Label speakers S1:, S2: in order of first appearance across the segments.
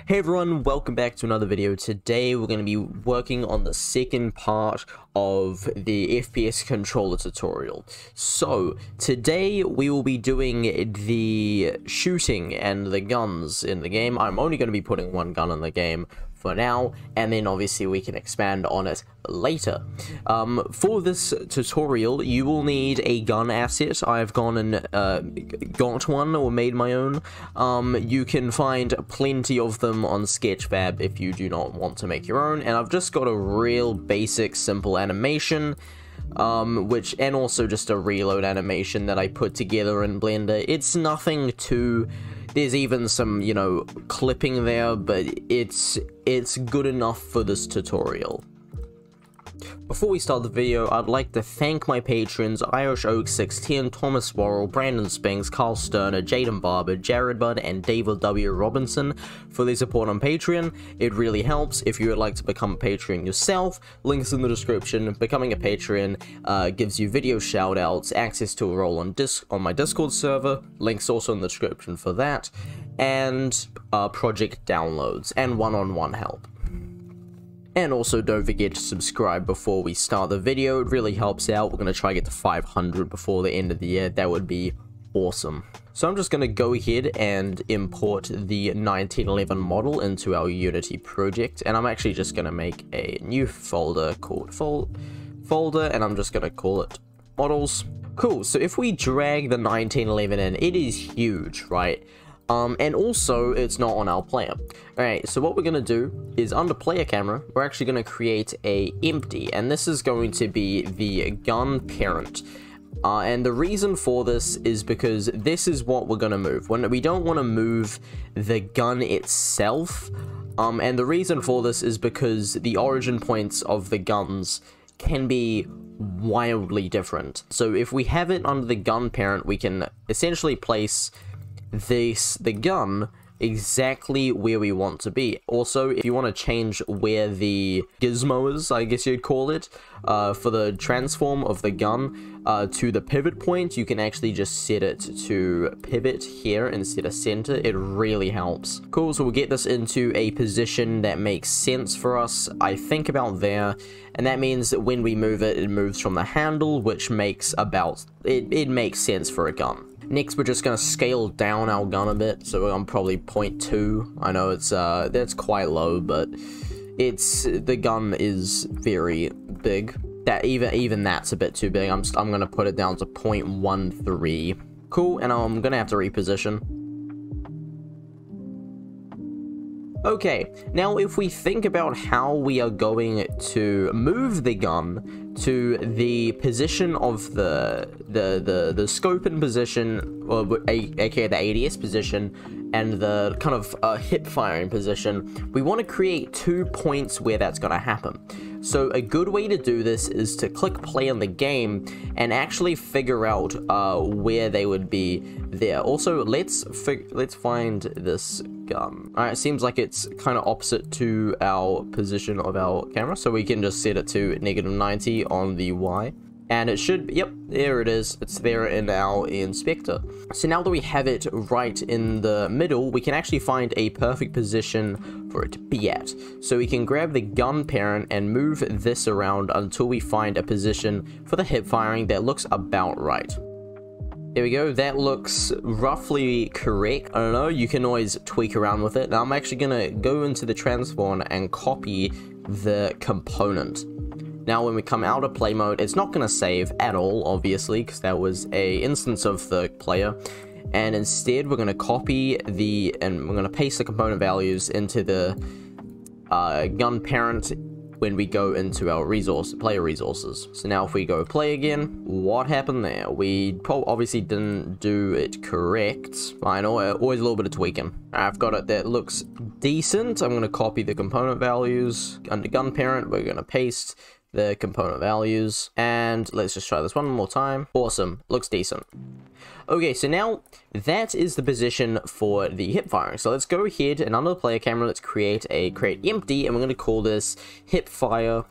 S1: Hey everyone, welcome back to another video. Today we're going to be working on the second part of the FPS controller tutorial. So today we will be doing the shooting and the guns in the game. I'm only going to be putting one gun in the game for now, and then obviously we can expand on it later. For this tutorial, you will need a gun asset. I've gone and got one or made my own. You can find plenty of them on Sketchfab if you do not want to make your own, and I've just got a real basic simple animation, and also just a reload animation that I put together in Blender. It's nothing too... There's even some, you know, clipping there, but it's good enough for this tutorial. Before we start the video, I'd like to thank my patrons Irish Oak 16, Thomas Worrell, Brandon Spinks, Carl Sterner, Jaden Barber, Jared Budd, and David W. Robinson for their support on Patreon. It really helps. If you would like to become a Patreon yourself, links in the description. Becoming a Patreon gives you video shoutouts, access to a role on my Discord server, links also in the description for that, and project downloads and one-on-one help. And also don't forget to subscribe before we start the video. It really helps out. We're going to try to get to 500 before the end of the year. That would be awesome. So I'm just going to go ahead and import the 1911 model into our Unity project. And I'm actually just going to make a new folder called folder, and I'm just going to call it models. Cool. So if we drag the 1911 in, it is huge, right? And also, it's not on our player. Alright, so what we're going to do is under player camera, we're actually going to create a empty, and this is going to be the gun parent. And the reason for this is because this is what we're going to move. When we don't want to move the gun itself, and the reason for this is because the origin points of the guns can be wildly different. So if we have it under the gun parent, we can essentially place the gun exactly where we want to be. Also, if you want to change where the gizmo is, I guess you'd call it, for the transform of the gun to the pivot point, you can actually just set it to pivot here instead of center. It really helps. Cool, so we'll get this into a position that makes sense for us, I think about there, and that means that when we move it, it moves from the handle, which makes it makes sense for a gun. Next, we're just going to scale down our gun a bit, so I'm probably 0.2. I know it's that's quite low, but the gun is very big. That even that's a bit too big. I'm going to put it down to 0.13. Cool, and I'm going to have to reposition. Okay, now if we think about how we are going to move the gun to the position of the scope and position, or aka the ADS position, and the kind of hip firing position, we want to create 2 points where that's going to happen. So a good way to do this is to click play on the game and actually figure out where they would be there. Also, let's find this gun. Alright, it seems like it's kind of opposite to our position of our camera, so we can just set it to -90 on the Y. And it should, yep, there it is. It's there in our inspector. So now that we have it right in the middle, we can actually find a perfect position for it to be at. So we can grab the gun parent and move this around until we find a position for the hip firing that looks about right. There we go, that looks roughly correct. I don't know, you can always tweak around with it. Now I'm actually gonna go into the transform and copy the component. Now when we come out of play mode, it's not going to save at all, obviously, because that was a instance of the player. And instead, we're going to copy and we're going to paste the component values into the gun parent when we go into our player resources. So now if we go play again, what happened there? We obviously didn't do it correct. I know, always a little bit of tweaking. I've got it, that looks decent. I'm going to copy the component values under gun parent. We're going to paste the component values, and let's just try this one more time. Awesome, looks decent. Okay, so now that is the position for the hip firing. So let's go ahead and under the player camera, let's create empty, and we're going to call this hip fire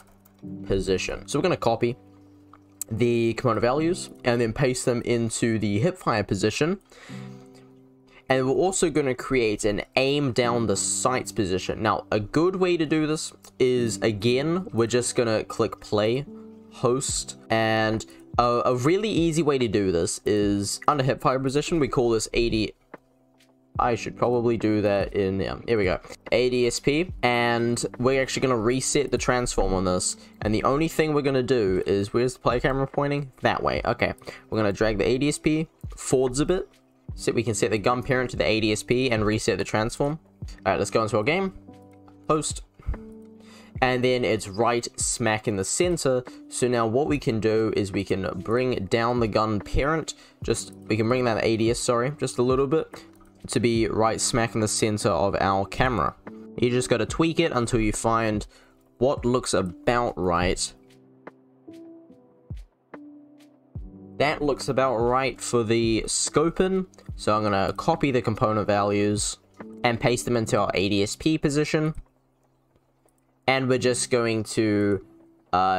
S1: position. So we're going to copy the component values and then paste them into the hip fire position. And we're also going to create an aim down the sights position. Now, a good way to do this is, again, we're just going to click play, host, and a really easy way to do this is under hipfire position, we call this AD. I should probably do that in, here we go, ADSP, and we're actually going to reset the transform on this, and the only thing we're going to do is, where's the play camera pointing? That way. Okay, we're going to drag the ADSP forwards a bit, so we can set the gun parent to the ADSP and reset the transform. Alright, let's go into our game, host, and then it's right smack in the center. So now what we can do is we can bring down the gun parent, we can bring that ADS, sorry, just a little bit, to be right smack in the center of our camera. You just got to tweak it until you find what looks about right. That looks about right for the scoping, so I'm going to copy the component values and paste them into our ADSP position, and we're just going to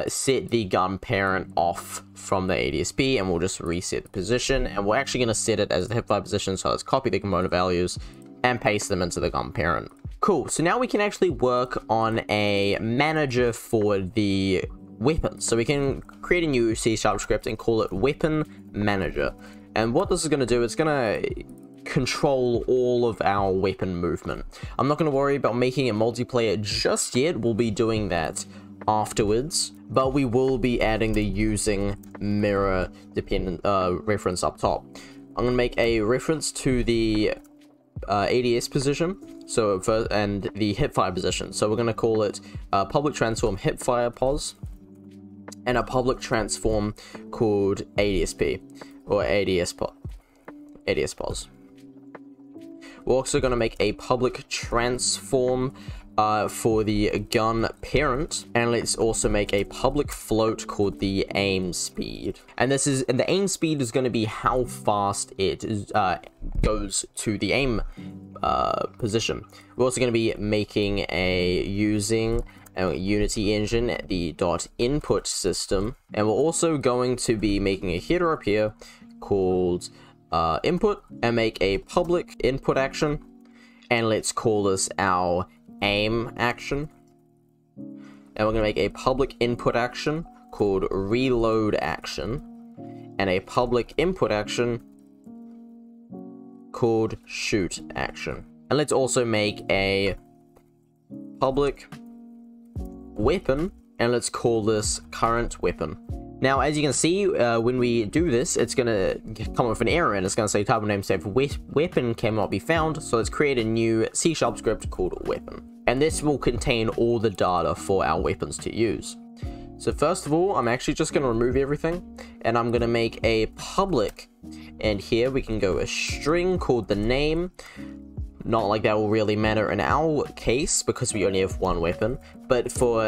S1: set the gun parent off from the ADSP, and we'll just reset the position, and we're actually going to set it as the hipfire position, so let's copy the component values and paste them into the gun parent. Cool, so now we can actually work on a manager for the weapons. So we can create a new C# script and call it weapon manager, and what this is going to do, it's going to control all of our weapon movement. I'm not going to worry about making it multiplayer just yet, we'll be doing that afterwards, but we will be adding the using mirror dependent reference up top. I'm going to make a reference to the ADS position, so and the hipfire position, so we're going to call it public transform hipfire pos, and a public transform called ADSP or ADS pos. We're also going to make a public transform for the gun parent, and let's also make a public float called the aim speed. And the aim speed is going to be how fast it goes to the aim position. We're also going to be making using a Unity engine, the .input system, and we're also going to be making a header up here called input, and make a public input action, and let's call this our aim action, and we're going to make a public input action called reload action, and a public input action called shoot action. And let's also make a public weapon, and let's call this current weapon. Now, as you can see, when we do this, it's going to come with an error, and it's going to say type of name safe weapon cannot be found. So let's create a new C# script called weapon, and this will contain all the data for our weapons to use. So first of all, I'm actually just going to remove everything, and I'm going to make a public, and here we can go a string called the name. Not like that will really matter in our case because we only have one weapon, but for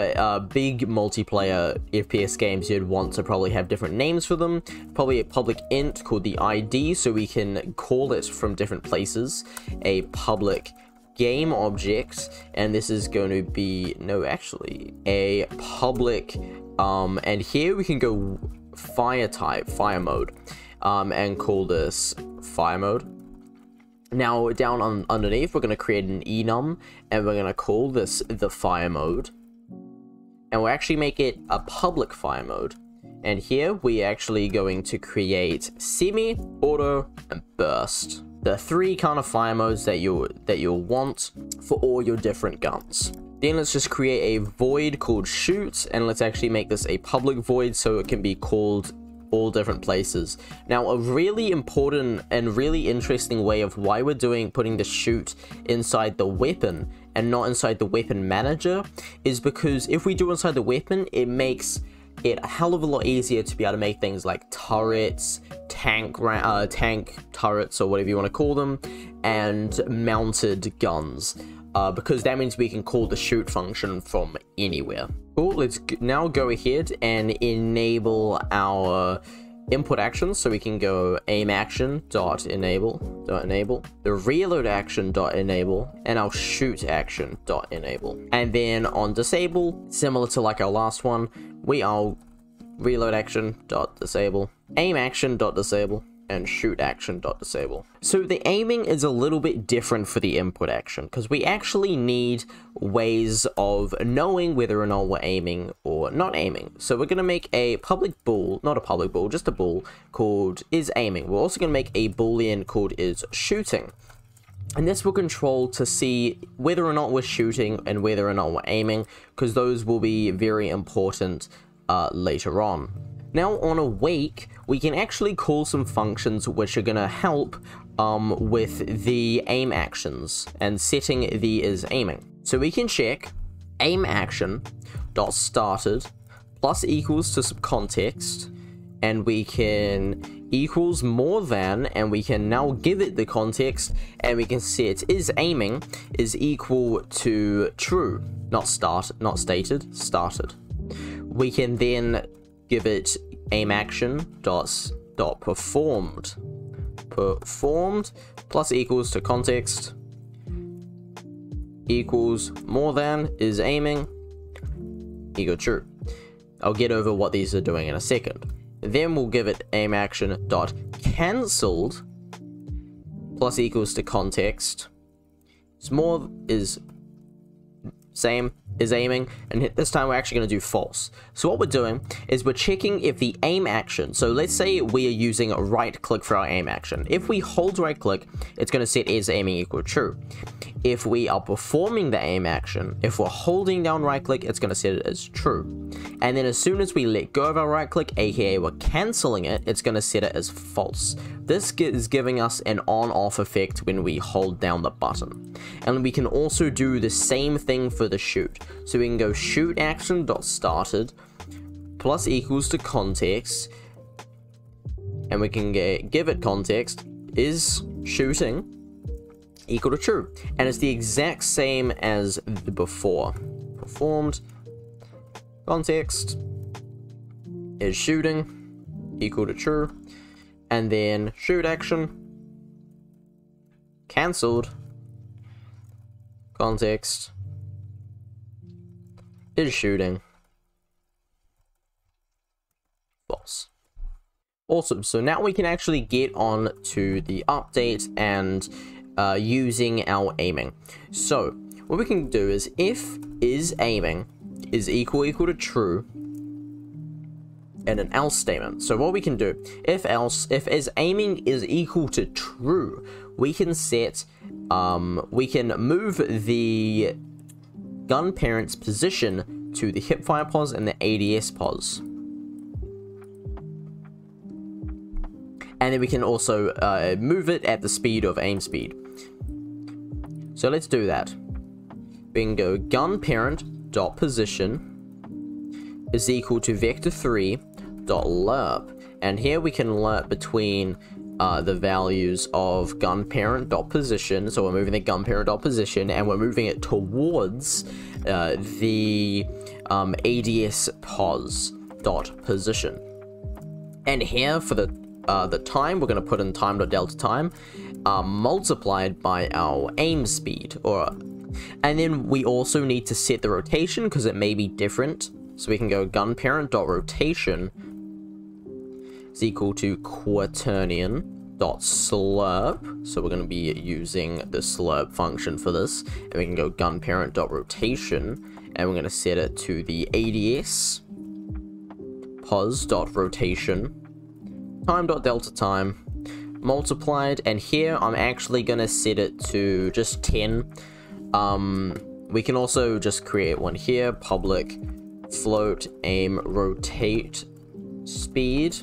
S1: big multiplayer FPS games, you'd want to probably have different names for them. Probably a public int called the ID, so we can call it from different places. A public game object, and this is going to be, no, actually, a public, and here we can go fire type, fire mode, and call this fire mode. Now, down underneath, we're going to create an enum, and we're going to call this the fire mode. And we'll actually make it a public fire mode. And here, we're actually going to create semi, auto, and burst. The three kind of fire modes that you'll want for all your different guns. Then let's just create a void called shoot, and let's actually make this a public void so it can be called all different places. Now, a really important and really interesting way of why we're putting the shoot inside the weapon and not inside the weapon manager is because if we do inside the weapon, it makes it a hell of a lot easier to be able to make things like turrets, tank turrets, or whatever you want to call them, and mounted guns. Because that means we can call the shoot function from anywhere. Cool, let's now go ahead and enable our input actions, so we can go aim action dot enable, the reload action dot enable, and our shoot action dot enable. And then on disable, similar to like our last one, we are reload action dot disable, aim action dot disable, and shoot action dot disable. So the aiming is a little bit different for the input action, because we actually need ways of knowing whether or not we're aiming or not aiming. So we're going to make a public bool, not a public bool, just a bool called is aiming. We're also going to make a boolean called is shooting. And this will control to see whether or not we're shooting and whether or not we're aiming, because those will be very important later on. Now on awake, we can actually call some functions which are going to help with the aim actions and setting the is aiming. So we can check aim action dot started plus equals to some context, and we can equals more than, and we can now give it the context, and we can set is aiming is equal to true, not stated, started. We can then give it aim action dot performed plus equals to context equals more than is aiming equal true. I'll get over what these are doing in a second. Then we'll give it aim action dot cancelled plus equals to context. It's more is same is aiming, and this time we're actually going to do false. So what we're doing is we're checking if the aim action, so let's say we are using a right click for our aim action. If we hold right click, it's going to set is aiming equal true. If we are performing the aim action, if we're holding down right click, it's going to set it as true. And then as soon as we let go of our right click, aka we're cancelling it, it's going to set it as false. This is giving us an on-off effect when we hold down the button. And we can also do the same thing for the shoot. So we can go shoot action dot started plus equals to context, and we can give it context is shooting equal to true, and it's the exact same as the before. Performed context is shooting equal to true, and then shoot action cancelled context is shooting false. Awesome. So now we can actually get on to the update and using our aiming. So what we can do is if is aiming is equal to true and an else statement. So what we can do, if is aiming is equal to true, we can set we can move the gun parent's position to the hipfire pos and the ADS pos. And then we can also move it at the speed of aim speed. So let's do that. We can go gun parent dot position is equal to vector3 dot lerp, and here we can lerp between the values of gun parent dot position. So we're moving the gun parent dot position, and we're moving it towards the ADS pos dot position. And here for the time, we're going to put in time dot delta time multiplied by our aim speed, and then we also need to set the rotation because it may be different. So we can go gun parent dot rotation is equal to quaternion dot slurp. So we're going to be using the slurp function for this, and we can go gun parent dot rotation, and we're going to set it to the ADS pos dot rotation time dot delta time multiplied, and here I'm actually going to set it to just 10. We can also just create one here, public float aim rotate speed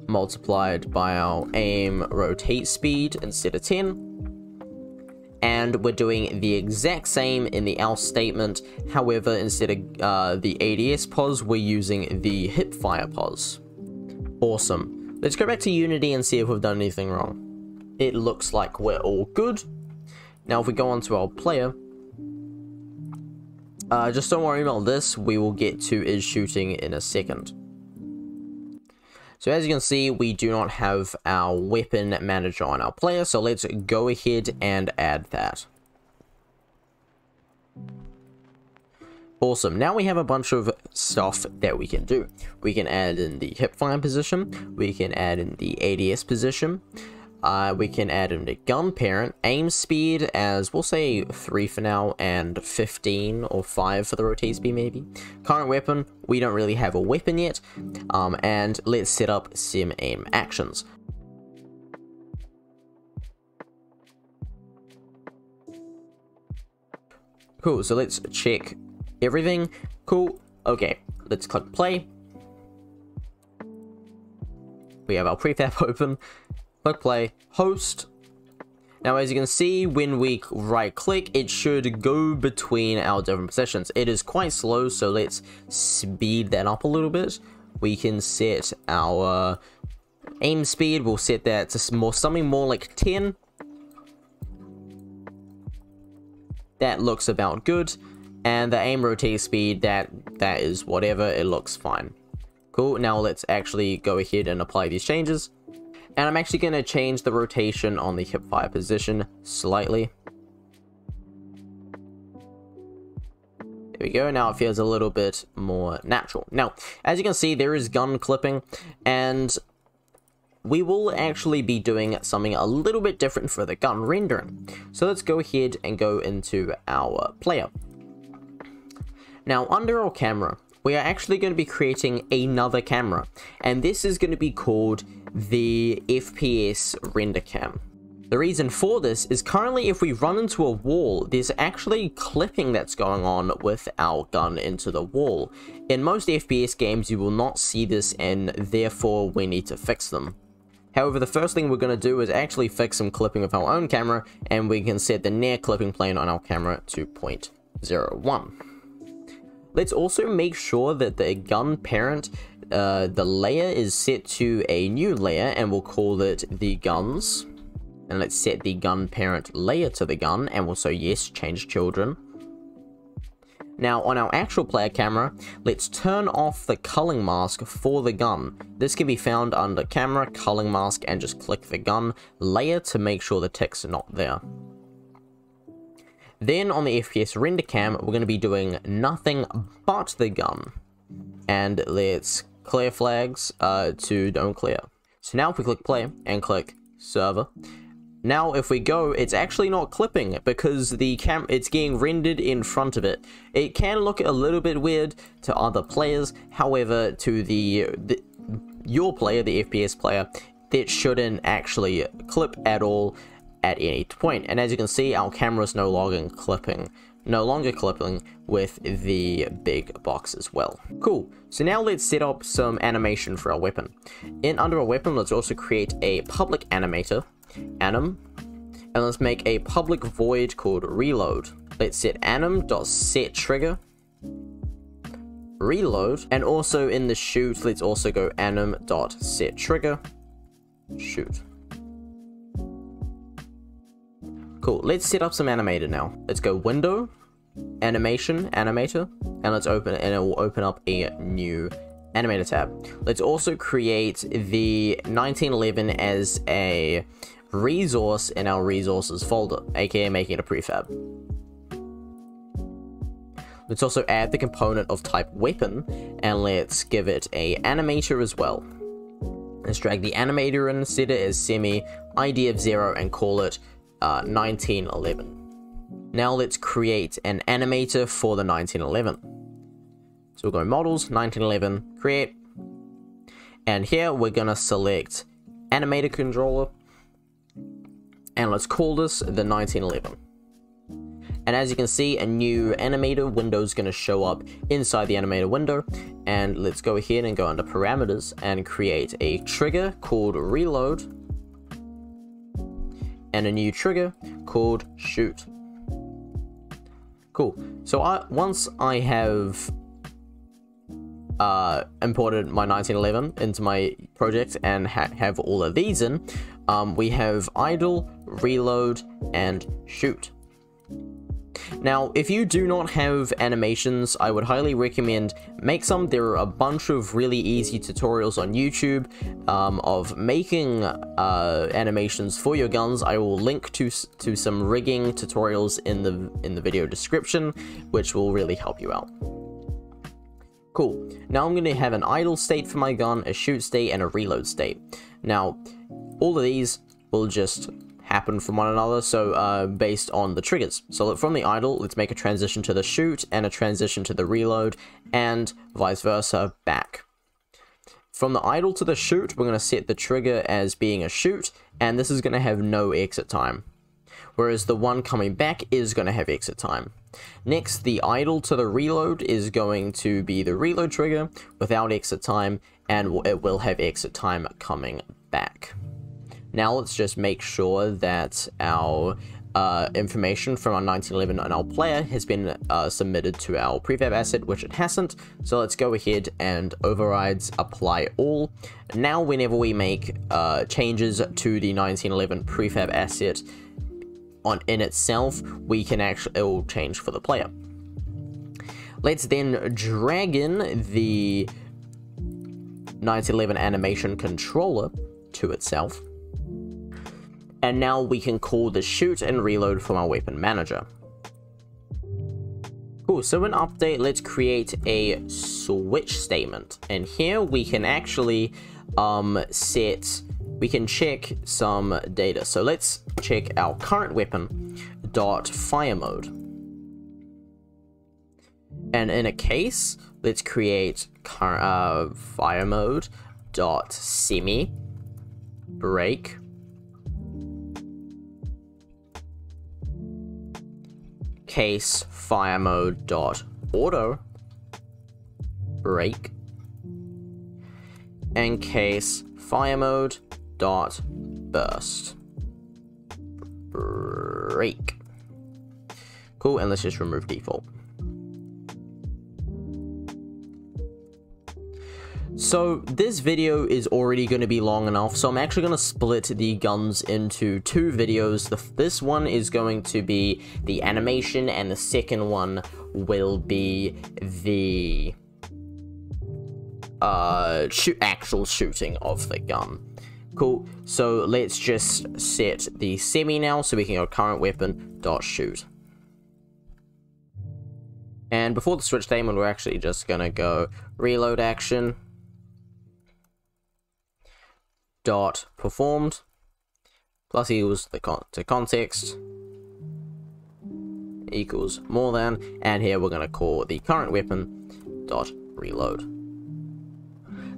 S1: multiplied by our aim rotate speed instead of 10. And we're doing the exact same in the else statement. However, instead of the ADS pos, we're using the hipfire pos. Awesome. Let's go back to Unity and see if we've done anything wrong. It looks like we're all good. Now if we go onto our player, just don't worry about this, we will get to is shooting in a second. So as you can see, we do not have our weapon manager on our player, so let's go ahead and add that. Awesome. Now we have a bunch of stuff that we can do. We can add in the hipfire position, we can add in the ADS position, we can add in the gun parent, aim speed as, we'll say 3 for now, and 15 or 5 for the rotate speed maybe. Current weapon, we don't really have a weapon yet, and let's set up sim aim actions. Cool, so let's check everything. Cool, okay, let's click play. We have our prefab open. Click play, host. Now as you can see, when we right click, it should go between our different positions. It is quite slow, so let's speed that up a little bit. We can set our aim speed, we'll set that to something more like 10. That looks about good. And the aim rotate speed, that is whatever, it looks fine. Cool, now let's actually go ahead and apply these changes. And I'm actually going to change the rotation on the hipfire position slightly. There we go, now it feels a little bit more natural. Now, as you can see, there is gun clipping, and we will actually be doing something a little bit different for the gun rendering. So let's go ahead and go into our player. Now, under our camera, we are actually going to be creating another camera, and this is going to be called the FPS render cam. The reason for this is currently if we run into a wall, there's actually clipping that's going on with our gun into the wall. In most FPS games, you will not see this, and therefore we need to fix them. However, the first thing we're going to do is actually fix some clipping with our own camera, and we can set the near clipping plane on our camera to 0.01. Let's also make sure that the gun parent, the layer is set to a new layer, and we'll call it the guns. And let's set the gun parent layer to the gun, and we'll say yes, change children. Now on our actual player camera, let's turn off the culling mask for the gun. This can be found under camera, culling mask, and just click the gun layer to make sure the text is not there. Then on the FPS render cam, we're going to be doing nothing but the gun. And let's clear flags to don't clear. So now if we click play and click server, now if we go, it's actually not clipping because it's getting rendered in front of it. It can look a little bit weird to other players, however to your player, the FPS player, that shouldn't actually clip at all at any point. And as you can see, our camera is no longer clipping with the big box as well. Cool, so now let's set up some animation for our weapon. Under our weapon, let's also create a public animator, anim, and let's make a public void called reload. Let's set anim.setTrigger reload, and also in the shoot, let's also go anim.setTrigger shoot. Cool, let's set up some animator now. Let's go window, animation, animator, and let's open it, and it will open up a new animator tab. Let's also create the 1911 as a resource in our resources folder, aka making it a prefab. Let's also add the component of type weapon, and let's give it a animator as well. Let's drag the animator and set it as semi ID of 0 and call it 1911. Now let's create an animator for the 1911. So we'll go models, 1911, create, and here we're gonna select animator controller, and let's call this the 1911. And as you can see, a new animator window is going to show up inside the animator window. And let's go ahead and go under parameters and create a trigger called reload and a new trigger called shoot. Cool. So once I have imported my 1911 into my project and have all of these in, we have idle, reload, and shoot. Now, if you do not have animations, I would highly recommend make some. There are a bunch of really easy tutorials on YouTube of making animations for your guns. I will link to some rigging tutorials in the video description, which will really help you out. Cool. Now I'm going to have an idle state for my gun, a shoot state, and a reload state. Now, all of these will just happen from one another, so based on the triggers. So from the idle, let's make a transition to the shoot, and a transition to the reload, and vice versa, back. From the idle to the shoot, we're going to set the trigger as being a shoot, and this is going to have no exit time. Whereas the one coming back is going to have exit time. Next, the idle to the reload is going to be the reload trigger without exit time, and it will have exit time coming back. Now let's just make sure that our information from our 1911 and our player has been submitted to our prefab asset, which it hasn't. So let's go ahead and overrides apply all. Now whenever we make changes to the 1911 prefab asset in itself, we can actually, it will change for the player. Let's then drag in the 1911 animation controller to itself. And now we can call the shoot and reload from our weapon manager. Cool, so in update, let's create a switch statement. And here we can actually we can check some data. So let's check our current weapon dot fire mode. And in a case, let's create fire mode dot semi break case fire mode dot auto break and case fire mode dot burst break. Cool, and let's just remove default. So this video is already going to be long enough, so I'm actually going to split the guns into two videos. This one is going to be the animation, and the second one will be the actual shooting of the gun. Cool, so let's just set the semi now, so we can go current weapon dot shoot. And before the switch statement, we're actually just gonna go reload action dot performed plus equals to context equals more than, and here we're gonna call the current weapon dot reload.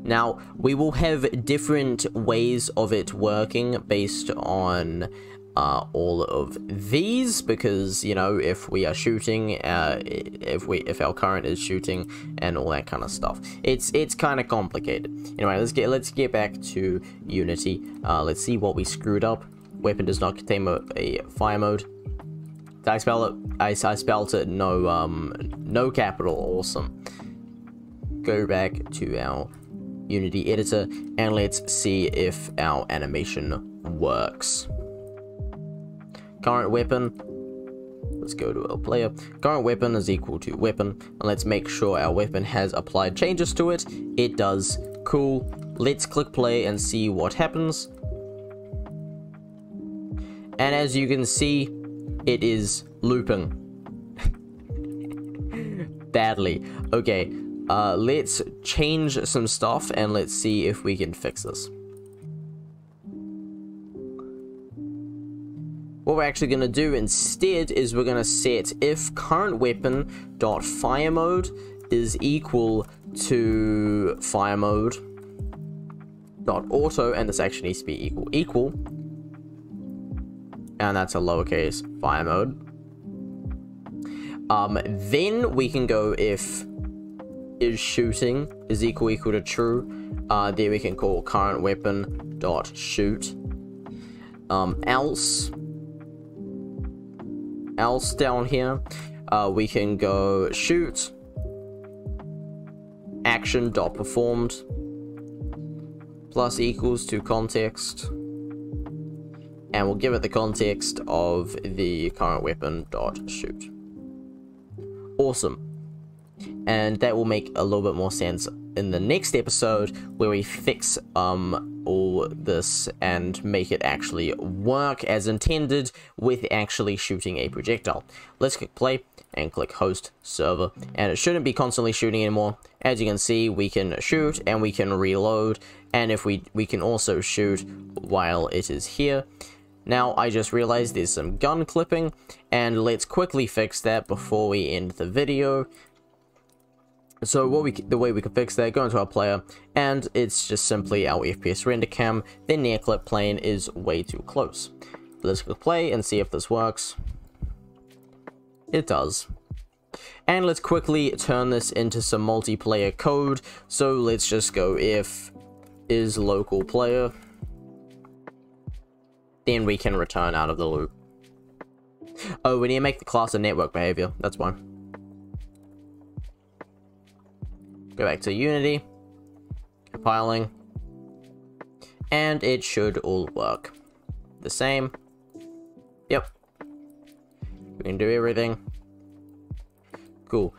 S1: Now, we will have different ways of it working based on all of these, because, you know, if we are shooting, if our current is shooting, and all that kind of stuff, it's kind of complicated. Anyway, let's get back to Unity. Let's see what we screwed up. Weapon does not contain a fire mode. Did I spell it? I spelled it no capital. Awesome. Go back to our Unity editor, and let's see if our animation works. Current weapon, let's go to our player. Current weapon is equal to weapon, and let's make sure our weapon has applied changes to it. It does. Cool. Let's click play and see what happens. And as you can see, it is looping badly. Okay. Let's change some stuff, and let's see if we can fix this. What we're actually going to do instead is we're going to set if current weapon dot fire mode is equal to fire mode dot auto, and this actually needs to be equal, and that's a lowercase fire mode. Then we can go if is shooting is equal to true. There we can call current weapon dot shoot. Else down here, we can go shoot action dot performed plus equals to context, and we'll give it the context of the current weapon dot shoot. Awesome. And that will make a little bit more sense in the next episode, where we fix all this and make it actually work as intended with actually shooting a projectile. Let's click play and click host server, and it shouldn't be constantly shooting anymore. As you can see, we can shoot and we can reload, and if we can also shoot while it is here. Now I just realized there's some gun clipping, and let's quickly fix that before we end the video. So the way we can fix that, go into our player, and it's just simply our FPS render cam. The near clip plane is way too close. Let's click play and see if this works. It does. And let's quickly turn this into some multiplayer code. So let's just go if is local player. Then we can return out of the loop. Oh, we need to make the class a network behavior. That's why. Go back to Unity, compiling, and it should all work. The same. Yep. We can do everything. Cool.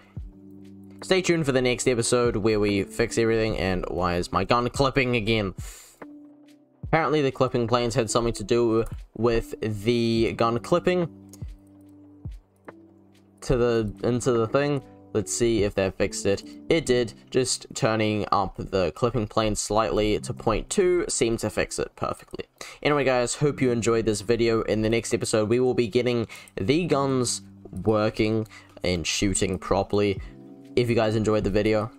S1: Stay tuned for the next episode where we fix everything. And why is my gun clipping again? Apparently the clipping planes had something to do with the gun clipping into the thing. Let's see if that fixed it. It did. Just turning up the clipping plane slightly to 0.2 seemed to fix it perfectly. Anyway guys, hope you enjoyed this video. In the next episode we will be getting the guns working and shooting properly. If you guys enjoyed the video,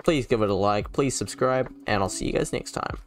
S1: please give it a like, please subscribe, and I'll see you guys next time.